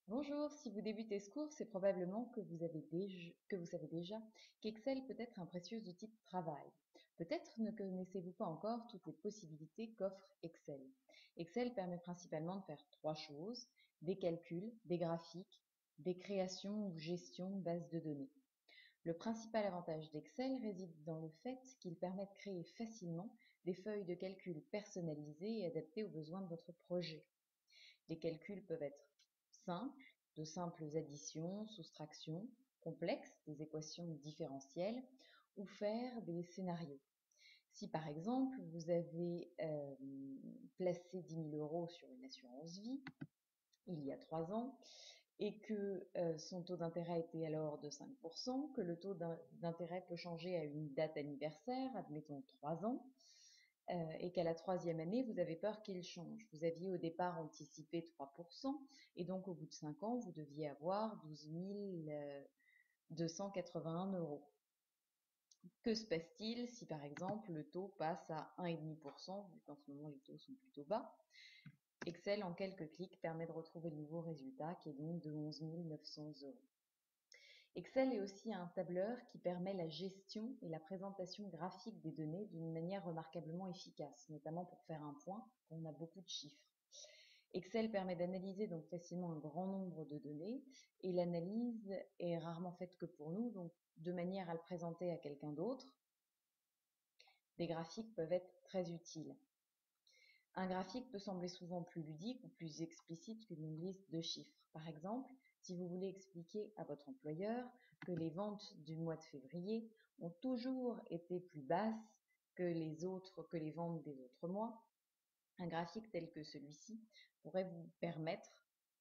Bonjour, si vous débutez ce cours, c'est probablement que vous savez déjà qu'Excel peut être un précieux outil de travail. Peut-être ne connaissez-vous pas encore toutes les possibilités qu'offre Excel. Excel permet principalement de faire trois choses: des calculs, des graphiques, des créations ou gestion de bases de données. Le principal avantage d'Excel réside dans le fait qu'il permet de créer facilement des feuilles de calcul personnalisées et adaptées aux besoins de votre projet. Les calculs peuvent être simples, de simples additions, soustractions, complexes, des équations différentielles, ou faire des scénarios. Si par exemple vous avez placé 10 000 euros sur une assurance vie il y a 3 ans et que son taux d'intérêt était alors de 5%, que le taux d'intérêt peut changer à une date anniversaire, admettons 3 ans, et qu'à la troisième année, vous avez peur qu'il change. Vous aviez au départ anticipé 3%, et donc au bout de 5 ans, vous deviez avoir 12 281 euros. Que se passe-t-il si par exemple le taux passe à 1,5%, vu qu'en ce moment les taux sont plutôt bas? Excel, en quelques clics, permet de retrouver le nouveau résultat qui est donc de 11 900 euros. Excel est aussi un tableur qui permet la gestion et la présentation graphique des données d'une manière remarquablement efficace, notamment pour faire un point quand on a beaucoup de chiffres. Excel permet d'analyser donc facilement un grand nombre de données et l'analyse est rarement faite que pour nous, donc de manière à le présenter à quelqu'un d'autre, des graphiques peuvent être très utiles. Un graphique peut sembler souvent plus ludique ou plus explicite qu'une liste de chiffres. Par exemple, si vous voulez expliquer à votre employeur que les ventes du mois de février ont toujours été plus basses que les ventes des autres mois, un graphique tel que celui-ci pourrait vous permettre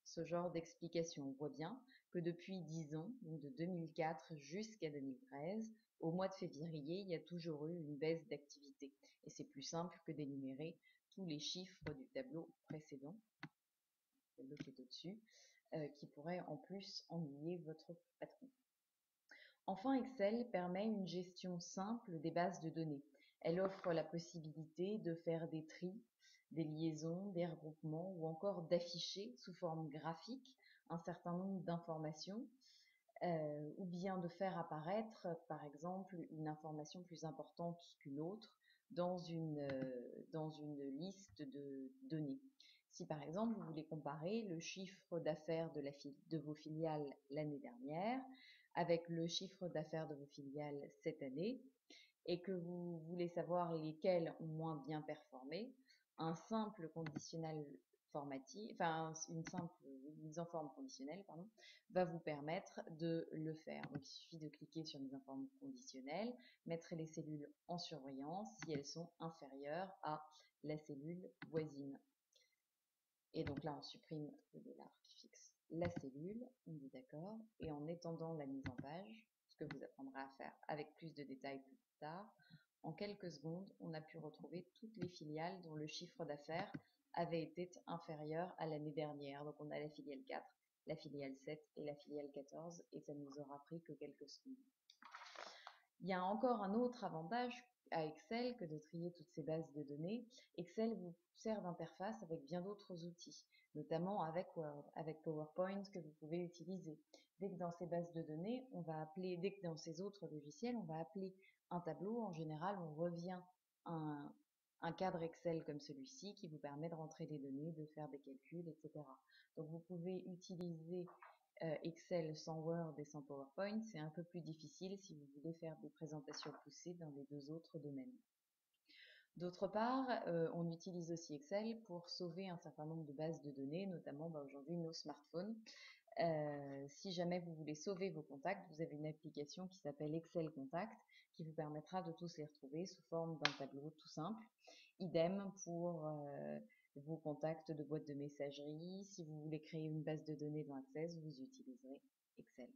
ce genre d'explication. On voit bien que depuis 10 ans, donc de 2004 jusqu'à 2013, au mois de février, il y a toujours eu une baisse d'activité. Et c'est plus simple que d'énumérer tous les chiffres du tableau précédent, le tableau qui est au-dessus, qui pourrait en plus ennuyer votre patron. Enfin, Excel permet une gestion simple des bases de données. Elle offre la possibilité de faire des tris, des liaisons, des regroupements ou encore d'afficher sous forme graphique un certain nombre d'informations ou bien de faire apparaître par exemple une information plus importante qu'une autre dans une liste de données. Si par exemple vous voulez comparer le chiffre d'affaires de vos filiales l'année dernière avec le chiffre d'affaires de vos filiales cette année et que vous voulez savoir lesquelles ont moins bien performé, un simple conditionnel formatif, enfin une simple mise en forme conditionnelle, pardon, va vous permettre de le faire. Donc il suffit de cliquer sur mise en forme conditionnelle, mettre les cellules en surveillance si elles sont inférieures à la cellule voisine. Et donc là, on supprime le dollar qui fixe la cellule, on dit d'accord, et en étendant la mise en page, ce que vous apprendrez à faire avec plus de détails plus tard, en quelques secondes, on a pu retrouver toutes les filiales dont le chiffre d'affaires avait été inférieur à l'année dernière. Donc on a la filiale 4, la filiale 7 et la filiale 14, et ça nous aura pris que quelques secondes. Il y a encore un autre avantage à Excel que de trier toutes ces bases de données. Excel vous sert d'interface avec bien d'autres outils, notamment avec Word, avec PowerPoint que vous pouvez utiliser. Dès que dans ces bases de données, dès que dans ces autres logiciels, on va appeler un tableau, en général, on revient à un cadre Excel comme celui-ci qui vous permet de rentrer des données, de faire des calculs, etc. Donc vous pouvez utiliser Excel sans Word et sans PowerPoint, c'est un peu plus difficile si vous voulez faire des présentations poussées dans les deux autres domaines. D'autre part, on utilise aussi Excel pour sauver un certain nombre de bases de données, notamment aujourd'hui nos smartphones. Si jamais vous voulez sauver vos contacts, vous avez une application qui s'appelle Excel Contact qui vous permettra de tous les retrouver sous forme d'un tableau tout simple. Idem pour vos contacts de boîte de messagerie. Si vous voulez créer une base de données dans Access, vous utiliserez Excel.